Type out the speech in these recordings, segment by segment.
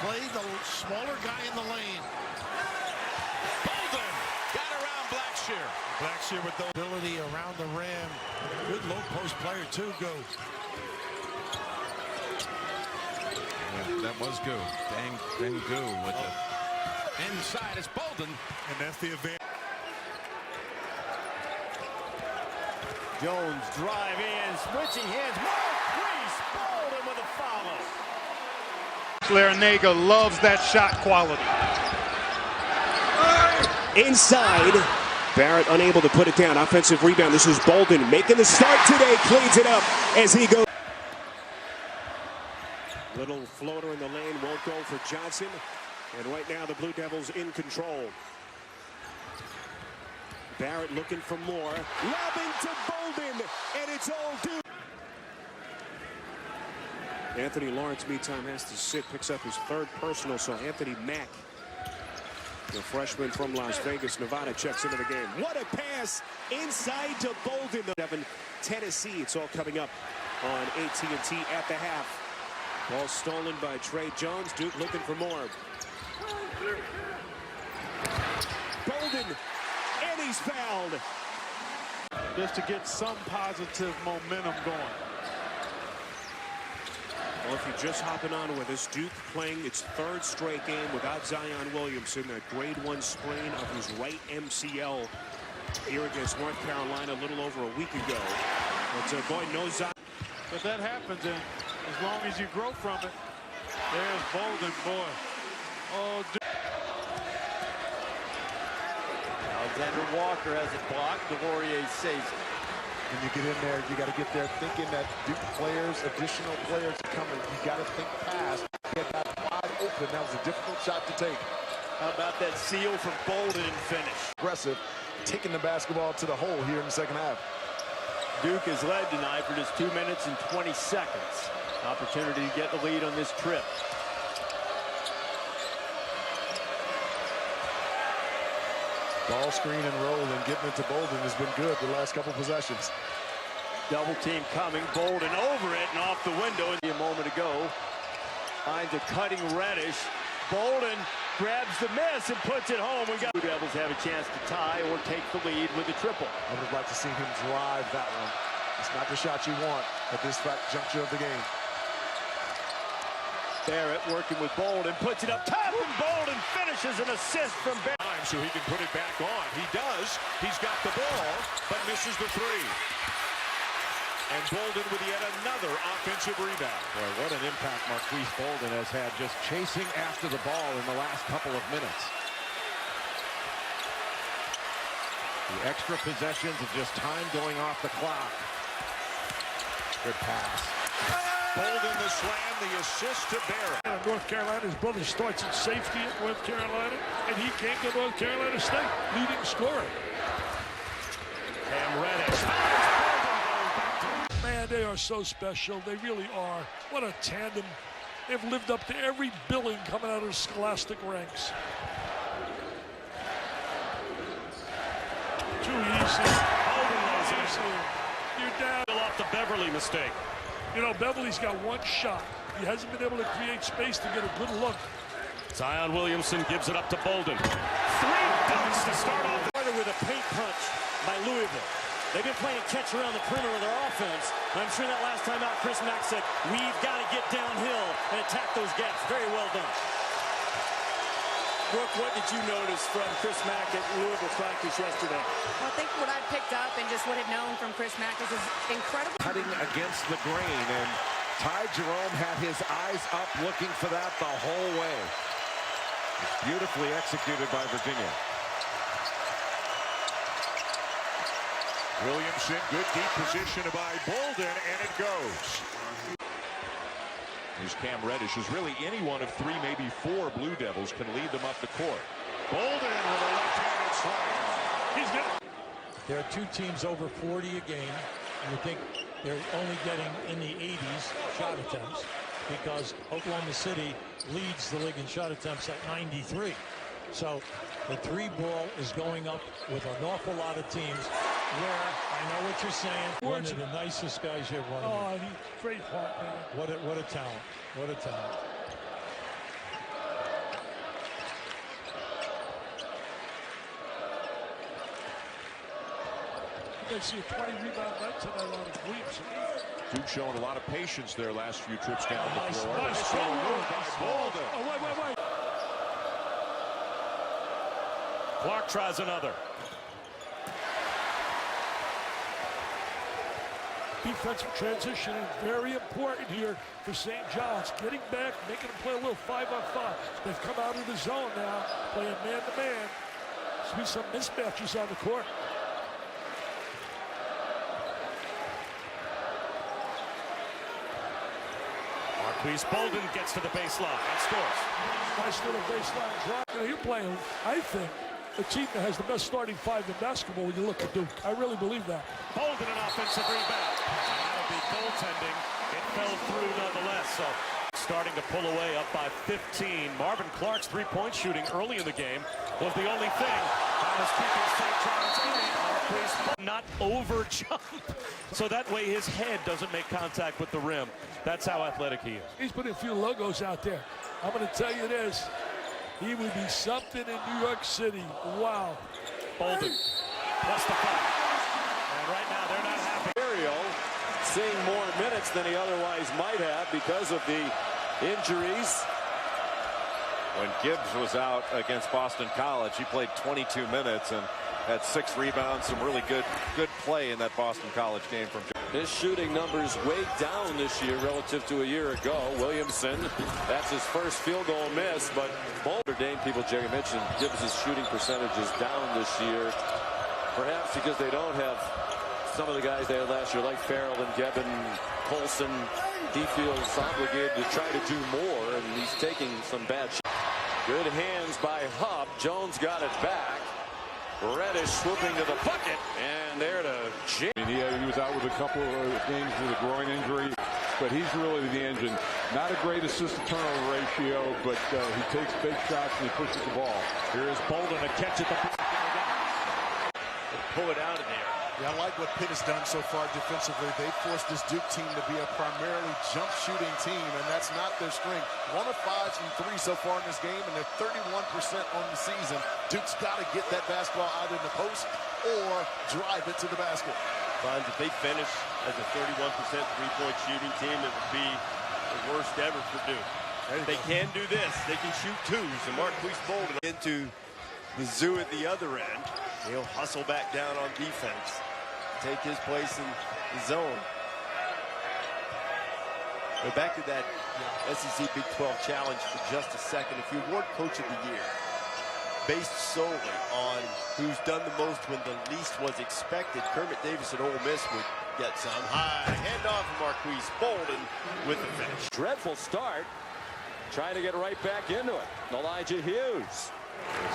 play the smaller guy in the lane. Bolden got around Blackshear. Blackshear with the ability around the rim. Good low post player too, Go. Yeah, that was Go. Dang Go with the inside. It's Bolden. And that's the advantage. Jones drive in, switching hands. Marques, Bolden with a follow. Larinaga loves that shot quality. Inside, Barrett unable to put it down. Offensive rebound. This is Bolden making the start today. Cleans it up as he goes. Little floater in the lane, won't go for Johnson. And right now the Blue Devils in control. Barrett looking for more. Lobbing to Bolden, and it's all due. Anthony Lawrence, meantime, has to sit, picks up his third personal. So Anthony Mack, the freshman from Las Vegas, Nevada, checks into the game. What a pass inside to Bolden. 7 Tennessee. It's all coming up on AT&T at the half. Ball stolen by Trey Jones. Duke looking for more. Bolden, and he's fouled. Just to get some positive momentum going. Well, if you're just hopping on with us, Duke playing its third straight game without Zion Williamson, a grade 1 sprain of his right MCL here against North Carolina a little over a week ago. But boy, no Zion. But that happens, and as long as you grow from it. There's Bolden, boy. Oh, Duke. Alexander Walker has it blocked. DeLaurier saves it. When you get in there, you got to get there thinking that Duke players, additional players are coming. You got to think fast. Get that wide open. That was a difficult shot to take. How about that seal from Bolden and finish? Aggressive, taking the basketball to the hole here in the second half. Duke has led tonight for just 2 minutes and 20 seconds. Opportunity to get the lead on this trip. Ball screen and roll and getting it to Bolden has been good the last couple possessions. Double team coming. Bolden over it and off the window. A moment ago. Finds a cutting Reddish. Bolden grabs the miss and puts it home. We got Blue Devils have a chance to tie or take the lead with a triple. I would have liked to see him drive that one. It's not the shot you want at this juncture of the game. Barrett working with Bolden, puts it up top, and Bolden finishes an assist from Barrett. So he can put it back on. He does. He's got the ball, but misses the three. And Bolden with yet another offensive rebound. Boy, what an impact Marques Bolden has had just chasing after the ball in the last couple of minutes. The extra possessions of just time going off the clock. Good pass. Bolden the slam, the assist to Barrett. North Carolina, his brother starts at safety at North Carolina, and he came to North Carolina State, leading scorer. Cam Reddish. Man, they are so special. They really are. What a tandem. They've lived up to every billing coming out of the Scholastic ranks. Too easy. You're down. Off the Beverly mistake. You know, Beverly's got one shot. He hasn't been able to create space to get a good look. Zion Williamson gives it up to Bolden. 3 dunks to start off. With a paint punch by Louisville. They've been playing catch around the perimeter of their offense. I'm sure that last time out, Chris Mack said, we've got to get downhill and attack those gaps. Very well done. Brooke, what did you notice from Chris Mack at Louisville practice yesterday? Well, I think what I picked up and just what I've known from Chris Mack is his incredible Cutting against the grain, and Ty Jerome had his eyes up looking for that the whole way. It's beautifully executed by Virginia. Williamson, good deep position by Bolden, and it goes. Here's Cam Reddish. Who's really any one of 3, maybe 4 Blue Devils can lead them up the court. Bolden with a left-handed slam. He's got. There are 2 teams over 40 a game. You think they're only getting in the 80s shot attempts because Oklahoma City leads the league in shot attempts at 93. So the 3-ball is going up with an awful lot of teams where I know what you're saying. One of the nicest guys here. Oh, he's great heart, man. What a talent. What a talent. going to see a 20-rebound night tonight out of Williamson. Duke showing a lot of patience their last few trips down the Nice, floor. nice. By Bolden. Oh, wait. Clark tries another. Defensive transition is very important here for St. John's. Getting back, making them play a little 5-on-5. They've come out of the zone now, playing man-to-man. There's be some mismatches on the court. Marques Bolden gets to the baseline and scores. Nice little baseline drive. You're playing, I think, a team that has the best starting five in basketball when you look at Duke. I really believe that. Bolden an offensive rebound. And that'll be goaltending. It fell through nonetheless. So starting to pull away up by 15. Marvin Clark's three-point shooting early in the game was the only thing that was keeping St. John's in. Marques not over jump. So that way his head doesn't make contact with the rim. That's how athletic he is. He's putting a few logos out there. I'm going to tell you this. He would be something in New York City. Wow. Bolden plus the foul. And right now they're not happy. Seeing more minutes than he otherwise might have because of the injuries. When Gibbs was out against Boston College, he played 22 minutes and had 6 rebounds, some really good play in that Boston College game from His shooting numbers way down this year relative to a year ago. Williamson, that's his first field goal miss, but Bolden, people Jerry mentioned, Gibbs' shooting percentage is down this year. Perhaps because they don't have some of the guys they had last year, like Farrell and Gevin, Colson. He feels obligated to try to do more, and he's taking some bad shots. Good hands by Hub. Jones got it back. Reddish swooping to the bucket, and there to Jim. He was out with a couple of games with a groin injury, but he's really the engine. Not a great assist-to-turnover ratio, but he takes big shots and he pushes the ball. Here's Bolden to catch it. Pull it out of there. Yeah, I like what Pitt has done so far defensively. They've forced this Duke team to be a primarily jump shooting team, and that's not their strength. 1 of 5 from 3 so far in this game, and they're 31% on the season. Duke's got to get that basketball either in the post or drive it to the basket. Finds if they finish as a 31% three-point shooting team, it would be the worst ever for Duke. They can do this. They can shoot twos, and Marques Bolden into the zoo at the other end. He'll hustle back down on defense, take his place in the zone. Go back to that SEC Big 12 challenge for just a second. If you award Coach of the Year based solely on who's done the most when the least was expected, Kermit Davis at Ole Miss would get some. High handoff from Marques Bolden with the finish. Dreadful start. Trying to get right back into it. Elijah Hughes.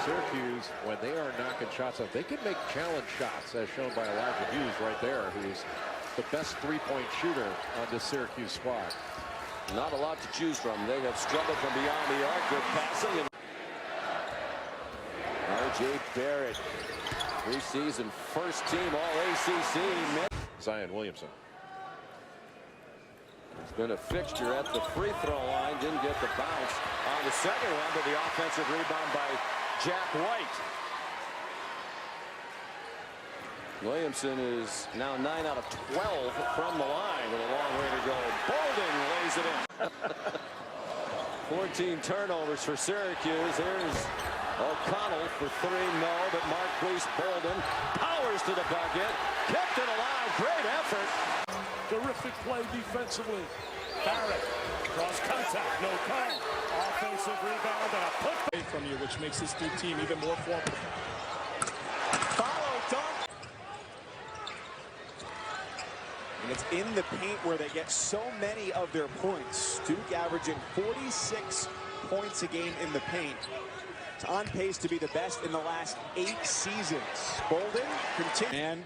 Syracuse, when they are knocking shots up, they can make challenge shots, as shown by Elijah Hughes right there, who's the best three-point shooter on this Syracuse squad. Not a lot to choose from. They have struggled from beyond the arc. Good passing. R.J. Barrett, preseason first team All-ACC. Zion Williamson. It's been a fixture at the free throw line. Didn't get the bounce on the second one, but the offensive rebound by Jack White. Williamson is now 9 out of 12 from the line with a long way to go. Bolden lays it in. 14 turnovers for Syracuse. Here's O'Connell for 3. No, but Marques Bolden powers to the bucket. Kept it alive. Great effort. Terrific play defensively. Barrett cross contact, no call. Offensive rebound and a putback from you, which makes this Duke team even more formidable. Follow dunk. And it's in the paint where they get so many of their points. Duke averaging 46 points a game in the paint. It's on pace to be the best in the last 8 seasons. Bolden continues. And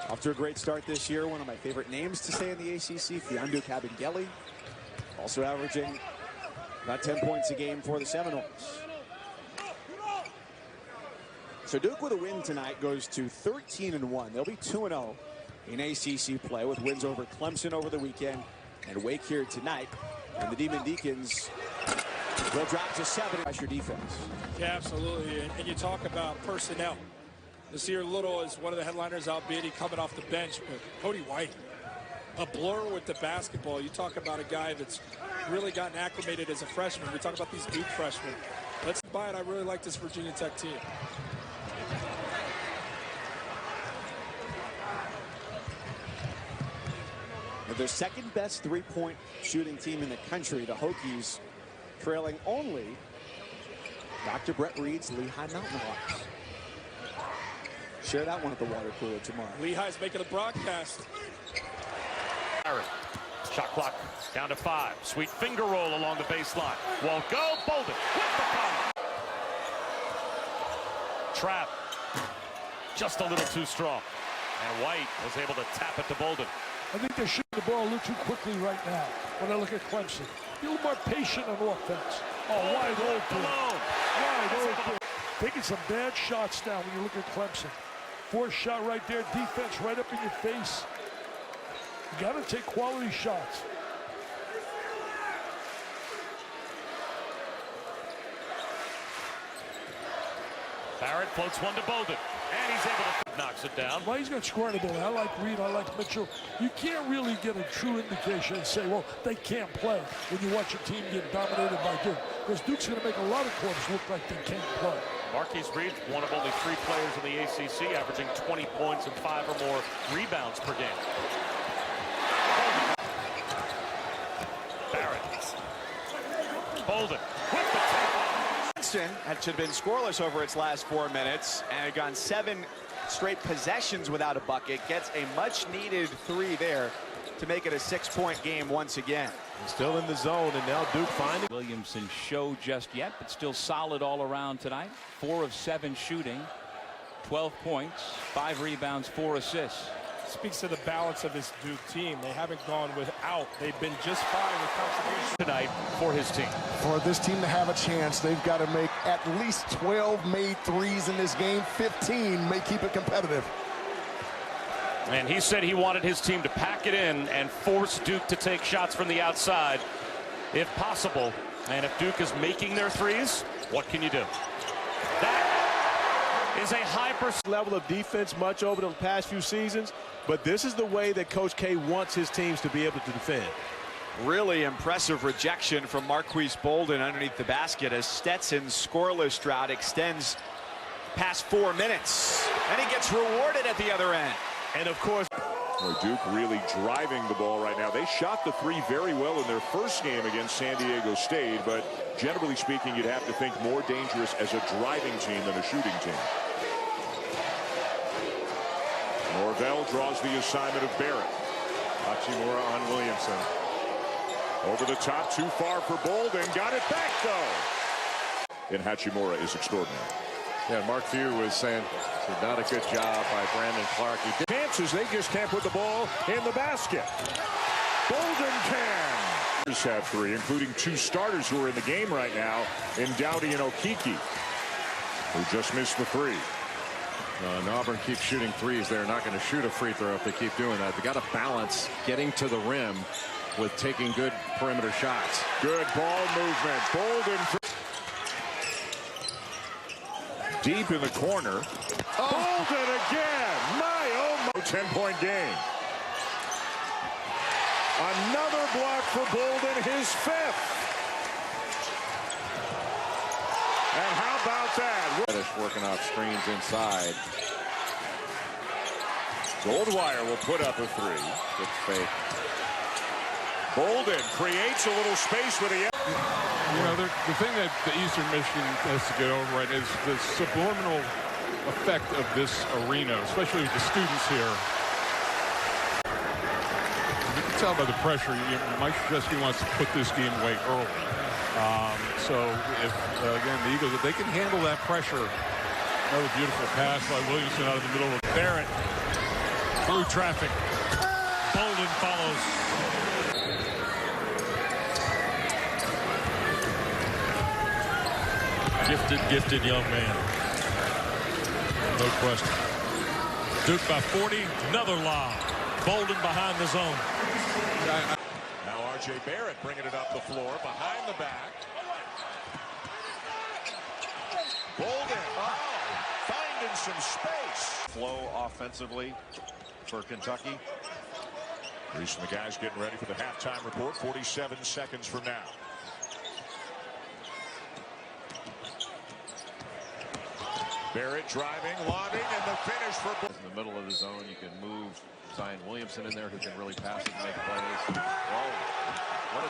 off to a great start this year. One of my favorite names to say in the ACC, Fiondu Kabengele. Also averaging about 10 points a game for the Seminoles. So Duke with a win tonight goes to 13-1. They'll be 2-0 in ACC play with wins over Clemson over the weekend and Wake here tonight. And the Demon Deacons will drop to 7. Pressure defense. Yeah, absolutely. And you talk about personnel. Nasir Little is one of the headliners, albeit he coming off the bench. But Cody White, a blur with the basketball. You talk about a guy that's really gotten acclimated as a freshman. We talk about these Duke freshmen. Let's buy it. I really like this Virginia Tech team. Their second best three-point shooting team in the country, the Hokies, trailing only Dr. Brett Reed's Lehigh Mountain Hawks. Share that one at the water cooler tomorrow. Lehigh's making a broadcast. Shot clock down to 5. Sweet finger roll along the baseline. Won't go. Bolden with the foul. Trap. Just a little too strong. And White was able to tap it to Bolden. I think they're shooting the ball a little too quickly right now when I look at Clemson. Be a little more patient on offense. Oh, wide open. Wide open. Taking some bad shots now when you look at Clemson. Forced shot right there. Defense right up in your face. You got to take quality shots. Barrett floats one to Bolden. And he's able to knocks it down. Well, he's got scoring ability. I like Reed. I like Mitchell. You can't really get a true indication and say, well, they can't play when you watch a team get dominated by Duke. Because Duke's going to make a lot of clubs look like they can't play. Marques Reed, one of only 3 players in the ACC, averaging 20 points and 5 or more rebounds per game. Barrett. Bolden with the tap. That should have been scoreless over its last 4 minutes and had gone 7 straight possessions without a bucket. Gets a much-needed 3 there to make it a 6-point game once again. Still in the zone, and now Duke finding. Williamson show just yet, but still solid all around tonight. 4 of 7 shooting, 12 points, 5 rebounds, 4 assists. Speaks to the balance of this Duke team. They haven't gone without. They've been just fine with contribution tonight for his team. For this team to have a chance, they've got to make at least 12 made threes in this game. 15 may keep it competitive. And he said he wanted his team to pack it in and force Duke to take shots from the outside if possible. And if Duke is making their threes, what can you do? That is a high level of defense much over the past few seasons, but this is the way that Coach K wants his teams to be able to defend. Really impressive rejection from Marques Bolden underneath the basket as Stetson's scoreless drought extends past 4 minutes. And he gets rewarded at the other end. And of course, Duke really driving the ball right now. They shot the 3 very well in their first game against San Diego State, but generally speaking, you'd have to think more dangerous as a driving team than a shooting team. Norvell draws the assignment of Barrett. Hachimura on Williamson. Over the top, too far for Bolden. Got it back, though. And Hachimura is extraordinary. Yeah, Mark Few was saying not a good job by Brandon Clark. He did. Chances, they just can't put the ball in the basket. Bolden can. Have 3, including 2 starters who are in the game right now in Dowdy and Okiki, who just missed the 3. And Auburn keeps shooting threes. They're not going to shoot a free throw if they keep doing that. They got to balance getting to the rim with taking good perimeter shots. Good ball movement. Bolden deep in the corner. Oh. Bolden again. My oh my. 10-point game. Another block for Bolden, his 5th. And how about that? Working off screens inside. Goldwire will put up a 3. Good fake. Bolden creates a little space with the. You know, the thing that the Eastern Michigan has to get over right is the subliminal effect of this arena, especially with the students here. You can tell by the pressure, Mike Krzyzewski wants to put this game away early. So if, again, the Eagles, if they can handle that pressure, another beautiful pass by Williamson out of the middle of Barrett through traffic. Bolden follows. Gifted young man. No question. Duke by 40, another lob. Bolden behind the zone. Now R.J. Barrett bringing it up the floor, behind the back. Bolden, find and some space. Flow offensively for Kentucky. Reese and the guys getting ready for the halftime report. 47 seconds from now. Barrett driving, lobbing, and the finish for. In the middle of the zone, you can move Zion Williamson in there, who can really pass it and make plays. Whoa. What a